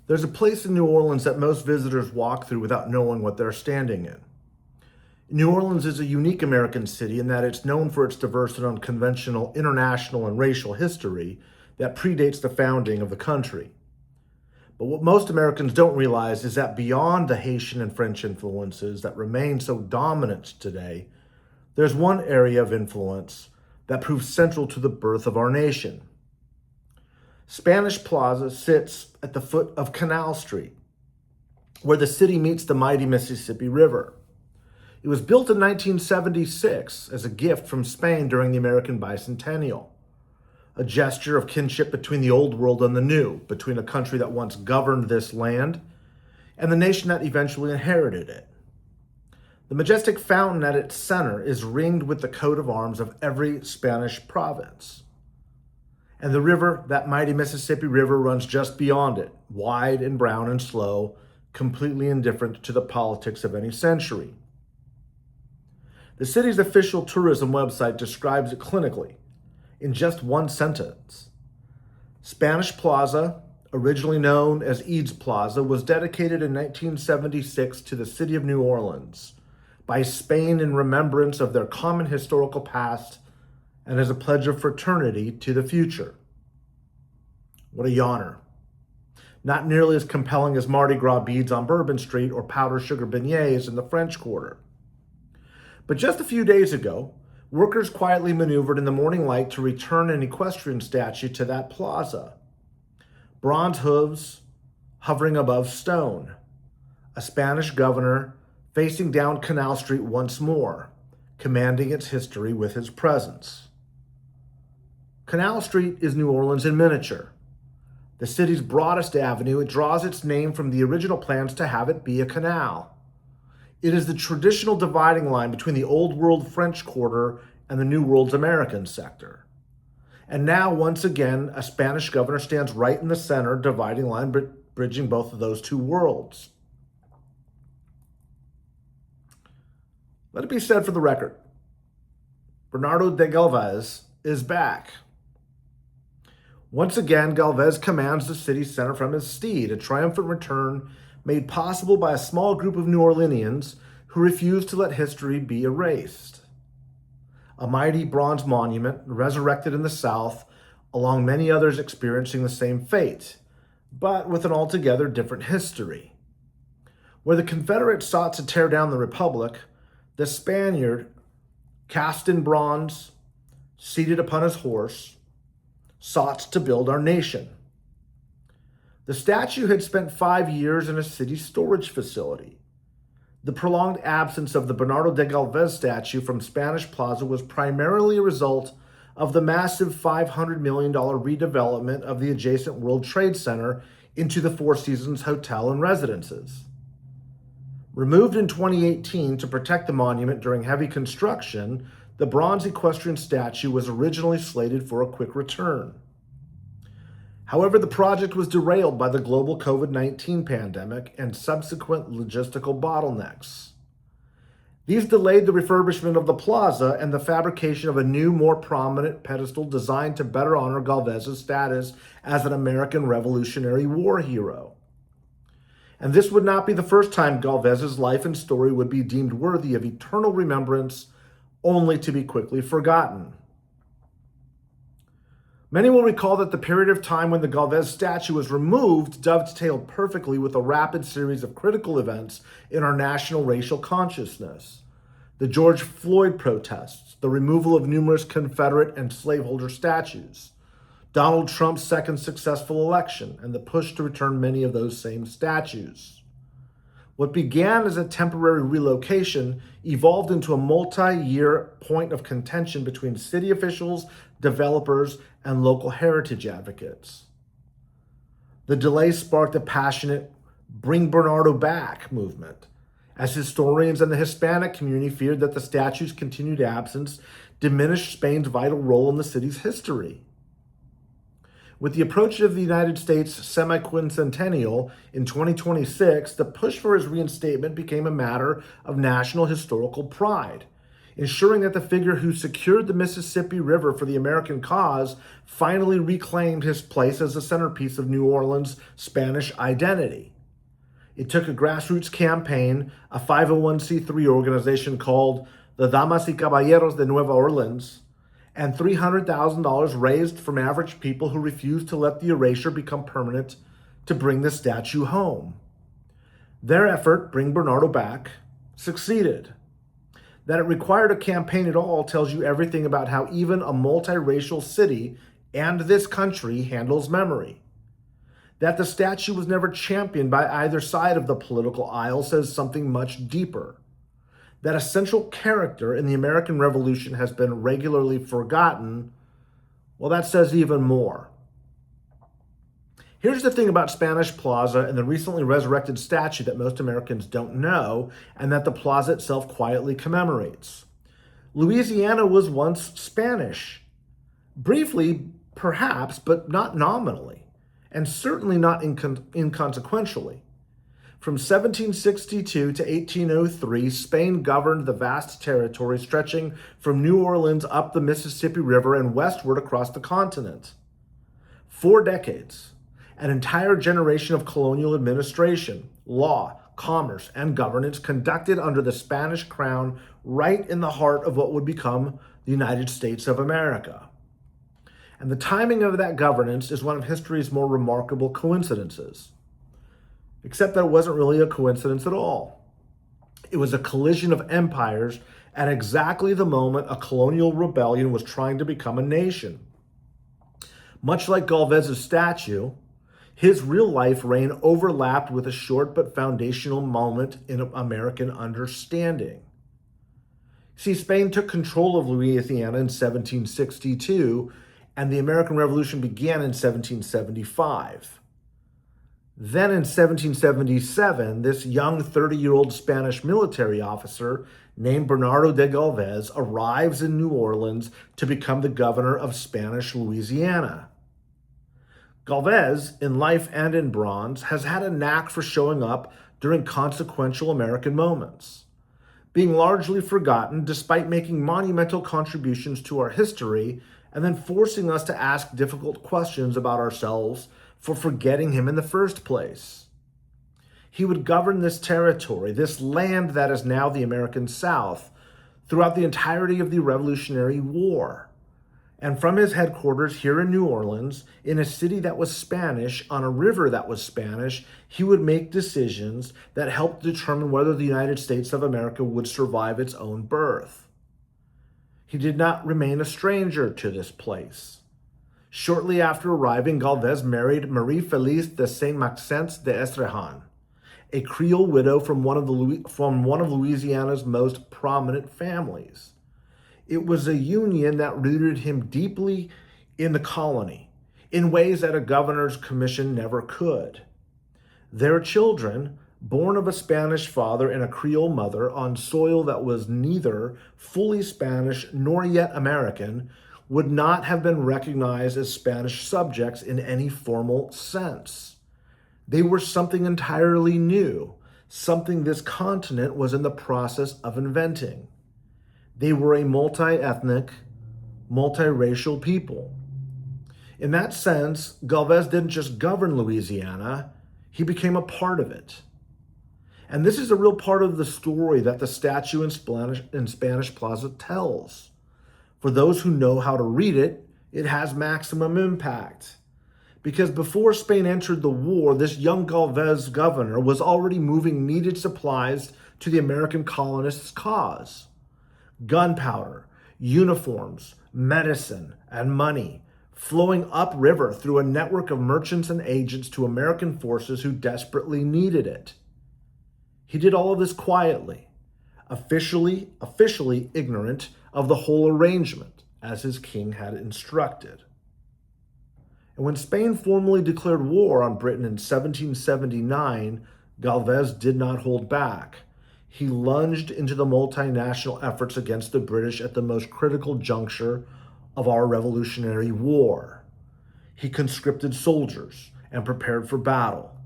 There's a place in New Orleans that most visitors walk through without knowing what they're standing in. New Orleans is a unique American city in that it's known for its diverse and unconventional international and racial history that predates the founding of the country. But what most Americans don't realize is that beyond the Haitian and French influences that remain so dominant today, there's one area of influence that proved central to the birth of our nation. Spanish Plaza sits at the foot of Canal Street, where the city meets the mighty Mississippi River. It was built in 1976 as a gift from Spain during the American Bicentennial, a gesture of kinship between the old world and the new, between a country that once governed this land and the nation that eventually inherited it. The majestic fountain at its center is ringed with the coat of arms of every Spanish province. And the river, that mighty Mississippi River, runs just beyond it, wide and brown and slow, completely indifferent to the politics of any century. The city's official tourism website describes it clinically, in just one sentence. Spanish Plaza, originally known as Eads Plaza, was dedicated in 1976 to the city of New Orleans by Spain in remembrance of their common historical past and as a pledge of fraternity to the future. What a yawner. Not nearly as compelling as Mardi Gras beads on Bourbon Street or powdered sugar beignets in the French Quarter. But just a few days ago, workers quietly maneuvered in the morning light to return an equestrian statue to that plaza. Bronze hooves hovering above stone. A Spanish governor facing down Canal Street once more, commanding its history with his presence. Canal Street is New Orleans in miniature. The city's broadest avenue, it draws its name from the original plans to have it be a canal. It is the traditional dividing line between the Old World French Quarter and the New World's American sector. And now, once again, a Spanish governor stands right in the center, dividing line, bridging both of those two worlds. Let it be said for the record, Bernardo de Gálvez is back. Once again, Gálvez commands the city center from his steed, a triumphant return made possible by a small group of New Orleanians who refused to let history be erased. A mighty bronze monument resurrected in the South, along many others experiencing the same fate, but with an altogether different history. Where the Confederates sought to tear down the Republic, the Spaniard, cast in bronze, seated upon his horse, sought to build our nation. The statue had spent 5 years in a city storage facility. The prolonged absence of the Bernardo de Gálvez statue from Spanish Plaza was primarily a result of the massive $500 million redevelopment of the adjacent World Trade Center into the Four Seasons Hotel and Residences. Removed in 2018 to protect the monument during heavy construction, the bronze equestrian statue was originally slated for a quick return. However, the project was derailed by the global COVID-19 pandemic and subsequent logistical bottlenecks. These delayed the refurbishment of the plaza and the fabrication of a new, more prominent pedestal designed to better honor Gálvez's status as an American Revolutionary War hero. And this would not be the first time Gálvez's life and story would be deemed worthy of eternal remembrance, only to be quickly forgotten. Many will recall that the period of time when the Gálvez statue was removed dovetailed perfectly with a rapid series of critical events in our national racial consciousness. The George Floyd protests, the removal of numerous Confederate and slaveholder statues, Donald Trump's second successful election, and the push to return many of those same statues. What began as a temporary relocation evolved into a multi-year point of contention between city officials, developers, and local heritage advocates. The delay sparked a passionate "Bring Bernardo Back" movement, as historians and the Hispanic community feared that the statue's continued absence diminished Spain's vital role in the city's history. With the approach of the United States semi-quincentennial in 2026, the push for his reinstatement became a matter of national historical pride. ensuring that the figure who secured the Mississippi River for the American cause finally reclaimed his place as the centerpiece of New Orleans' Spanish identity. It took a grassroots campaign, a 501c3 organization called the Damas y Caballeros de Nueva Orleans, and $300,000 raised from average people who refused to let the erasure become permanent to bring the statue home. Their effort, Bring Bernardo Back, succeeded. That it required a campaign at all tells you everything about how even a multiracial city and this country handles memory. That the statue was never championed by either side of the political aisle says something much deeper. That a central character in the American Revolution has been regularly forgotten, well, that says even more. Here's the thing about Spanish Plaza and the recently resurrected statue that most Americans don't know, and that the plaza itself quietly commemorates. Louisiana was once Spanish. Briefly, perhaps, but not nominally, and certainly not inconsequentially. From 1762 to 1803, Spain governed the vast territory stretching from New Orleans up the Mississippi River and westward across the continent. 4 decades. An entire generation of colonial administration, law, commerce, and governance conducted under the Spanish crown right in the heart of what would become the United States of America. And the timing of that governance is one of history's more remarkable coincidences. Except that it wasn't really a coincidence at all. It was a collision of empires at exactly the moment a colonial rebellion was trying to become a nation. Much like Gálvez's statue, his real-life reign overlapped with a short but foundational moment in American understanding. See, Spain took control of Louisiana in 1762, and the American Revolution began in 1775. Then in 1777, this young 30-year-old Spanish military officer named Bernardo de Gálvez arrives in New Orleans to become the governor of Spanish Louisiana. Gálvez, in life and in bronze, has had a knack for showing up during consequential American moments, being largely forgotten despite making monumental contributions to our history and then forcing us to ask difficult questions about ourselves for forgetting him in the first place. He would govern this territory, this land that is now the American South, throughout the entirety of the Revolutionary War. And from his headquarters here in New Orleans, in a city that was Spanish, on a river that was Spanish, he would make decisions that helped determine whether the United States of America would survive its own birth. He did not remain a stranger to this place. Shortly after arriving, Gálvez married Marie Felice de Saint-Maxence de Estrehan, a Creole widow from one of Louisiana's most prominent families. It was a union that rooted him deeply in the colony, in ways that a governor's commission never could. Their children, born of a Spanish father and a Creole mother on soil that was neither fully Spanish nor yet American, would not have been recognized as Spanish subjects in any formal sense. They were something entirely new, something this continent was in the process of inventing. They were a multi-ethnic, multiracial people. In that sense, Gálvez didn't just govern Louisiana, he became a part of it. And this is a real part of the story that the statue in Spanish Plaza tells. For those who know how to read it, it has maximum impact. Because before Spain entered the war, this young Gálvez governor was already moving needed supplies to the American colonists' cause. Gunpowder, uniforms, medicine, and money, flowing upriver through a network of merchants and agents to American forces who desperately needed it. He did all of this quietly, officially ignorant of the whole arrangement, as his king had instructed. And when Spain formally declared war on Britain in 1779, Gálvez did not hold back. He lunged into the multinational efforts against the British at the most critical juncture of our Revolutionary War. He conscripted soldiers and prepared for battle.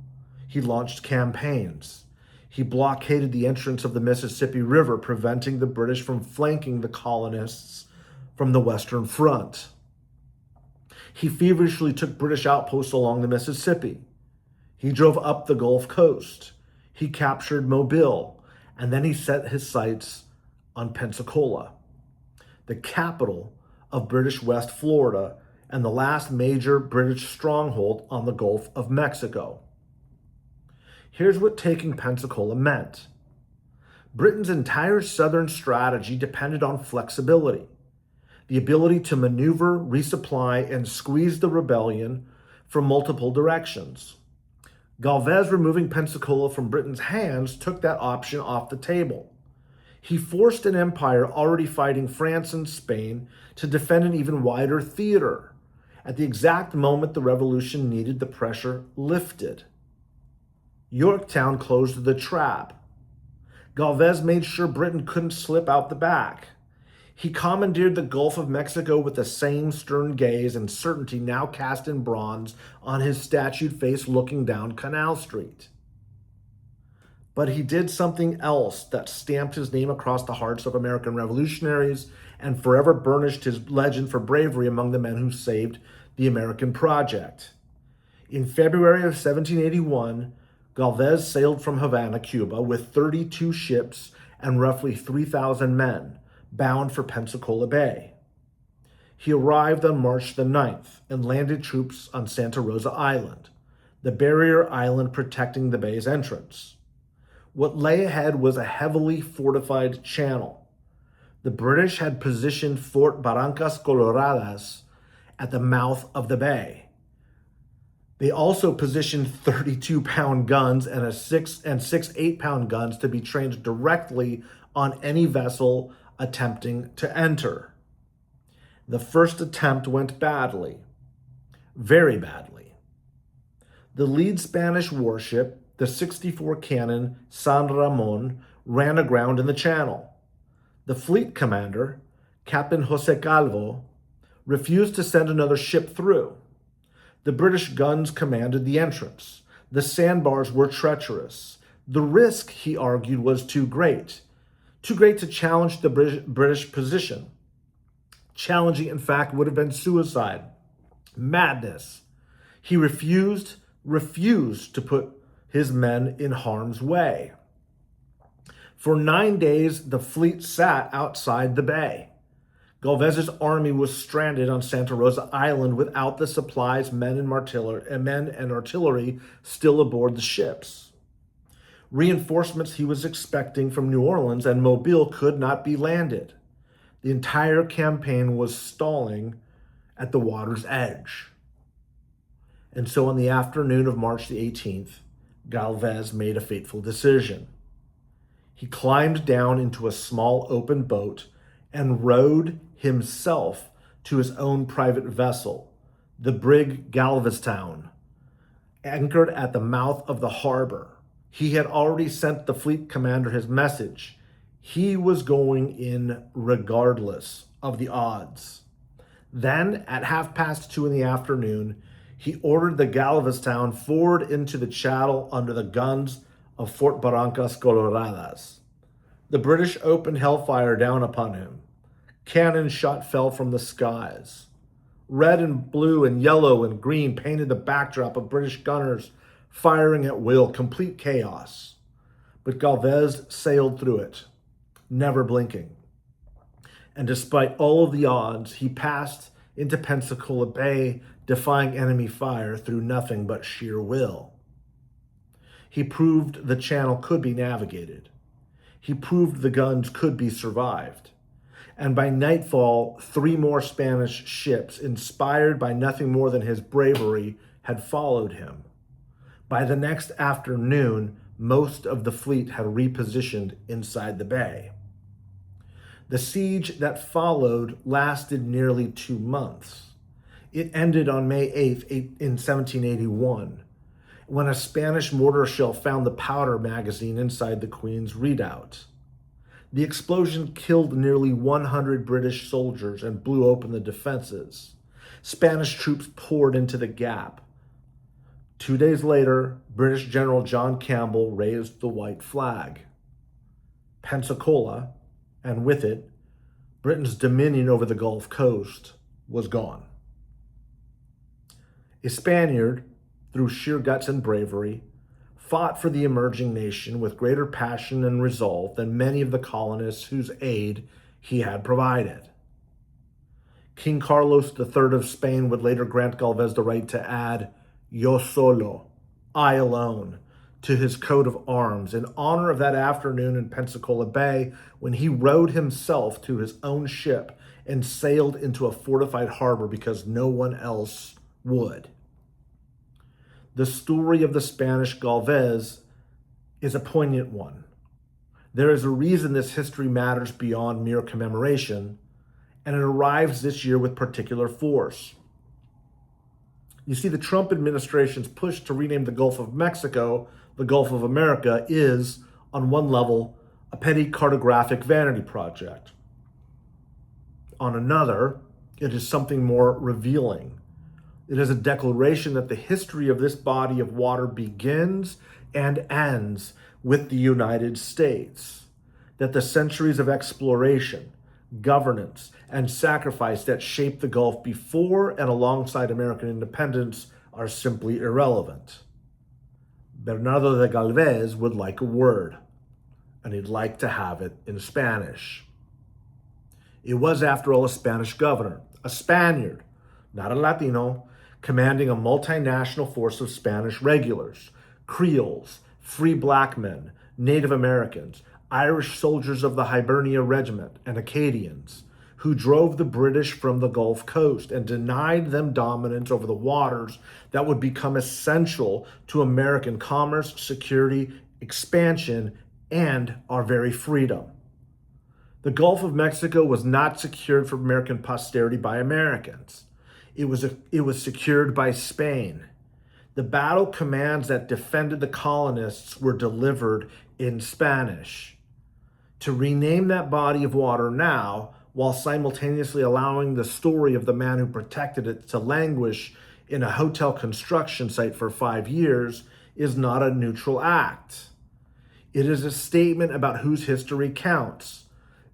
He launched campaigns. He blockaded the entrance of the Mississippi River, preventing the British from flanking the colonists from the Western Front. He feverishly took British outposts along the Mississippi. He drove up the Gulf Coast. He captured Mobile, and then he set his sights on Pensacola, the capital of British West Florida and the last major British stronghold on the Gulf of Mexico. Here's what taking Pensacola meant. Britain's entire southern strategy depended on flexibility, the ability to maneuver, resupply, and squeeze the rebellion from multiple directions. Gálvez removing Pensacola from Britain's hands took that option off the table. He forced an empire already fighting France and Spain to defend an even wider theater. At the exact moment the revolution needed the pressure lifted. Yorktown closed the trap. Gálvez made sure Britain couldn't slip out the back. He commandeered the Gulf of Mexico with the same stern gaze and certainty now cast in bronze on his statued face looking down Canal Street. But he did something else that stamped his name across the hearts of American revolutionaries and forever burnished his legend for bravery among the men who saved the American project. In February of 1781, Gálvez sailed from Havana, Cuba, with 32 ships and roughly 3,000 men, bound for Pensacola Bay. He arrived on March the 9th and landed troops on Santa Rosa Island, the barrier island protecting the bay's entrance. What lay ahead was a heavily fortified channel. The British had positioned Fort Barrancas Coloradas at the mouth of the bay. They also positioned 32-pound guns and six 8-pound guns to be trained directly on any vessel attempting to enter. The first attempt went badly, very badly. The lead Spanish warship, the 64-cannon San Ramon, ran aground in the channel. The fleet commander, Captain Jose Calvo, refused to send another ship through. The British guns commanded the entrance. The sandbars were treacherous. The risk, he argued, was too great to challenge the British position. Challenging, in fact, would have been suicide, madness. He refused to put his men in harm's way. For 9 days, the fleet sat outside the bay. Gálvez's army was stranded on Santa Rosa Island without the supplies, men and artillery still aboard the ships. Reinforcements he was expecting from New Orleans and Mobile could not be landed. The entire campaign was stalling at the water's edge. And so on the afternoon of March the 18th, Gálvez made a fateful decision. He climbed down into a small open boat and rowed himself to his own private vessel, the brig Galveston, anchored at the mouth of the harbor. He had already sent the fleet commander his message. He was going in regardless of the odds. Then, at 2:30 in the afternoon, he ordered the Galveston forward into the channel under the guns of Fort Barrancas Coloradas. The British opened hellfire down upon him. Cannon shot fell from the skies. Red and blue and yellow and green painted the backdrop of British gunners firing at will, complete chaos. But Gálvez sailed through it, never blinking. And despite all of the odds, he passed into Pensacola Bay, defying enemy fire through nothing but sheer will. He proved the channel could be navigated. He proved the guns could be survived. And by nightfall, 3 more Spanish ships, inspired by nothing more than his bravery, had followed him. By the next afternoon, most of the fleet had repositioned inside the bay. The siege that followed lasted nearly 2 months. It ended on May 8th in 1781, when a Spanish mortar shell found the powder magazine inside the Queen's redoubt. The explosion killed nearly 100 British soldiers and blew open the defenses. Spanish troops poured into the gap. 2 days later, British General John Campbell raised the white flag. Pensacola, and with it, Britain's dominion over the Gulf Coast, was gone. A Spaniard, through sheer guts and bravery, fought for the emerging nation with greater passion and resolve than many of the colonists whose aid he had provided. King Carlos III of Spain would later grant Gálvez the right to add "yo solo," I alone, to his coat of arms in honor of that afternoon in Pensacola Bay when he rowed himself to his own ship and sailed into a fortified harbor because no one else would. The story of the Spanish Gálvez is a poignant one. There is a reason this history matters beyond mere commemoration, and it arrives this year with particular force. You see, the Trump administration's push to rename the Gulf of Mexico the Gulf of America is, on one level, a petty cartographic vanity project. On another, it is something more revealing. It is a declaration that the history of this body of water begins and ends with the United States, that the centuries of exploration, governance, and sacrifice that shaped the Gulf before and alongside American independence are simply irrelevant. Bernardo de Gálvez would like a word, and he'd like to have it in Spanish. It was, after all, a Spanish governor, a Spaniard, not a Latino, commanding a multinational force of Spanish regulars, Creoles, free black men, Native Americans, Irish soldiers of the Hibernia Regiment, and Acadians, who drove the British from the Gulf Coast and denied them dominance over the waters that would become essential to American commerce, security, expansion, and our very freedom. The Gulf of Mexico was not secured for American posterity by Americans. It was secured by Spain. The battle commands that defended the colonists were delivered in Spanish. To rename that body of water now, while simultaneously allowing the story of the man who protected it to languish in a hotel construction site for 5 years, is not a neutral act. It is a statement about whose history counts.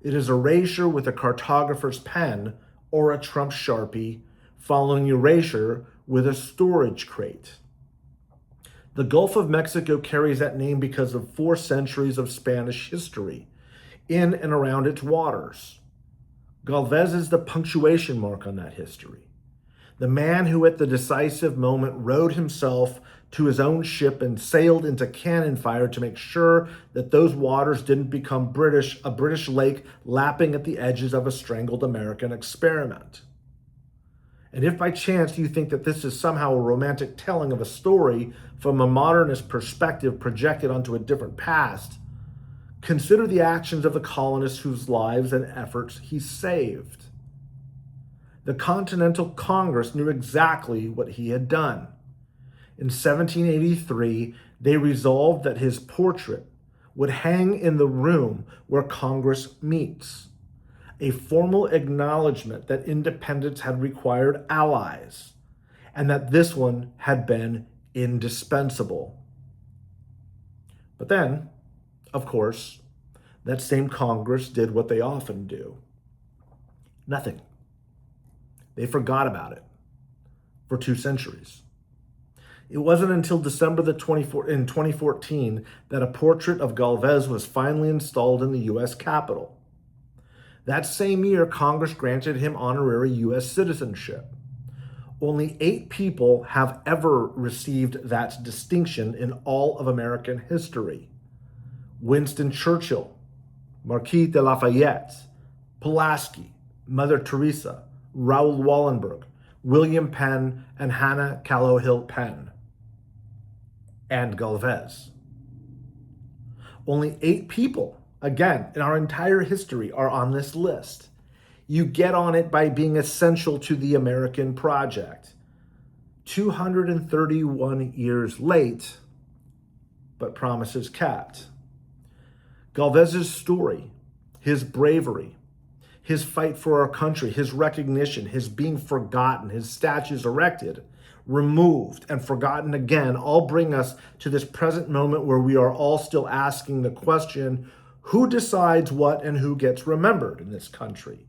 It is erasure with a cartographer's pen or a Trump Sharpie, following erasure with a storage crate. The Gulf of Mexico carries that name because of 4 centuries of Spanish history in and around its waters. Gálvez is the punctuation mark on that history. The man who at the decisive moment rowed himself to his own ship and sailed into cannon fire to make sure that those waters didn't become a British lake lapping at the edges of a strangled American experiment. And if by chance you think that this is somehow a romantic telling of a story from a modernist perspective projected onto a different past, consider the actions of the colonists whose lives and efforts he saved. The Continental Congress knew exactly what he had done. In 1783, they resolved that his portrait would hang in the room where Congress meets, a formal acknowledgement that independence had required allies, and that this one had been indispensable. But then, of course, that same Congress did what they often do. Nothing. They forgot about it for 2 centuries. It wasn't until December in 2014 that a portrait of Gálvez was finally installed in the U.S. Capitol. That same year, Congress granted him honorary U.S. citizenship. Only 8 people have ever received that distinction in all of American history. Winston Churchill, Marquis de Lafayette, Pulaski, Mother Teresa, Raoul Wallenberg, William Penn, and Hannah Callowhill Penn. And Gálvez. Only 8 people, again, in our entire history are on this list. You get on it by being essential to the American project. 231 years late, but promises kept. Gálvez's story, his bravery, his fight for our country, his recognition, his being forgotten, his statues erected, removed, and forgotten again, all bring us to this present moment where we are all still asking the question, who decides what and who gets remembered in this country?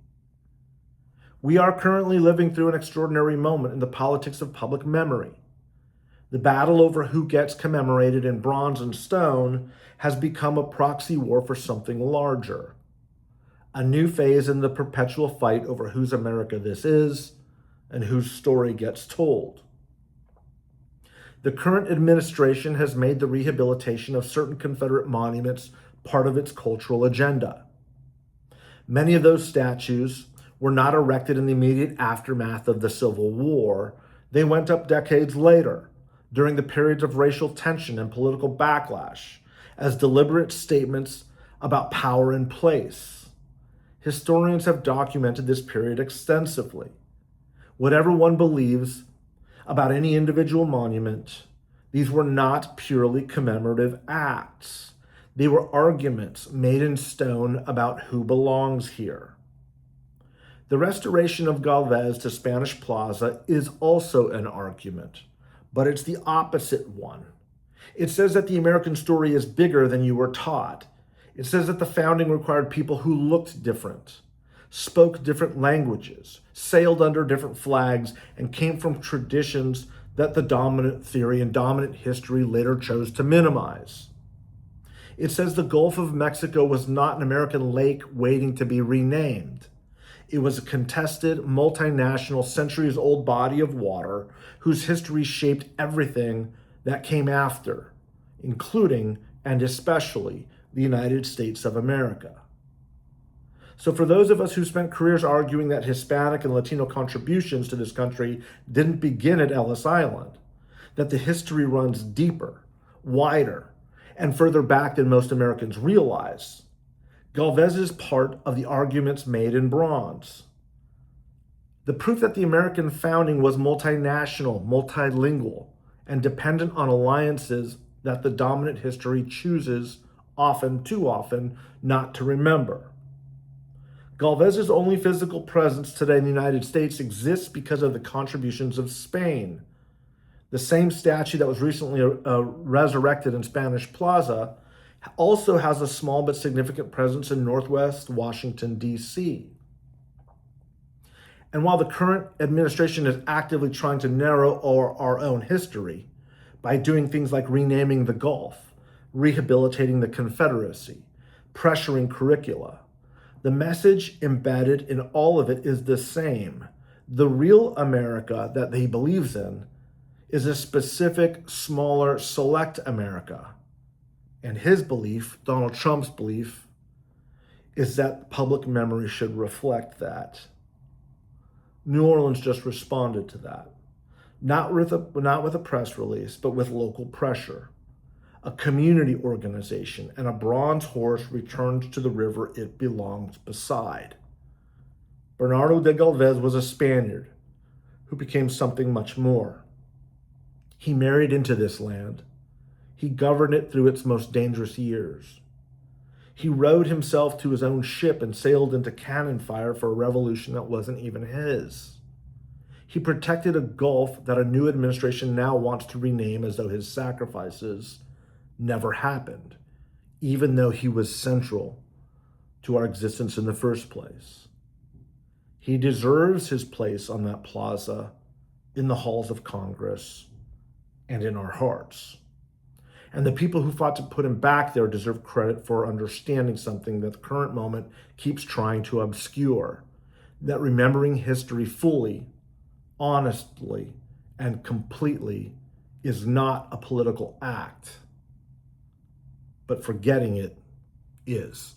We are currently living through an extraordinary moment in the politics of public memory. The battle over who gets commemorated in bronze and stone has become a proxy war for something larger. A new phase in the perpetual fight over whose America this is and whose story gets told. The current administration has made the rehabilitation of certain Confederate monuments part of its cultural agenda. Many of those statues were not erected in the immediate aftermath of the Civil War. They went up decades later, during the periods of racial tension and political backlash, as deliberate statements about power and place. Historians have documented this period extensively. Whatever one believes about any individual monument, these were not purely commemorative acts. They were arguments made in stone about who belongs here. The restoration of Gálvez to Spanish Plaza is also an argument, but it's the opposite one. It says that the American story is bigger than you were taught. It says that the founding required people who looked different, spoke different languages, sailed under different flags, and came from traditions that the dominant theory and dominant history later chose to minimize. It says the Gulf of Mexico was not an American lake waiting to be renamed. It was a contested, multinational, centuries-old body of water whose history shaped everything that came after, including and especially the United States of America. So for those of us who spent careers arguing that Hispanic and Latino contributions to this country didn't begin at Ellis Island, that the history runs deeper, wider, and further back than most Americans realize, Gálvez is part of the arguments made in bronze. The proof that the American founding was multinational, multilingual, and dependent on alliances that the dominant history chooses, often, too often, not to remember. Gálvez's only physical presence today in the United States exists because of the contributions of Spain. The same statue that was recently resurrected in Spanish Plaza also has a small but significant presence in Northwest Washington, D.C. And while the current administration is actively trying to narrow our own history by doing things like renaming the Gulf, rehabilitating the Confederacy, pressuring curricula, the message embedded in all of it is the same. The real America that he believes in is a specific, smaller, select America. And his belief, Donald Trump's belief, is that public memory should reflect that. New Orleans just responded to that. Not with a press release, but with local pressure. A community organization and a bronze horse returned to the river it belonged beside. Bernardo de Gálvez was a Spaniard who became something much more. He married into this land. He governed it through its most dangerous years. He rowed himself to his own ship and sailed into cannon fire for a revolution that wasn't even his. He protected a Gulf that a new administration now wants to rename as though his sacrifices never happened, even though he was central to our existence in the first place. He deserves his place on that plaza, in the halls of Congress, and in our hearts. And the people who fought to put him back there deserve credit for understanding something that the current moment keeps trying to obscure, that remembering history fully, honestly, and completely is not a political act, but forgetting it is.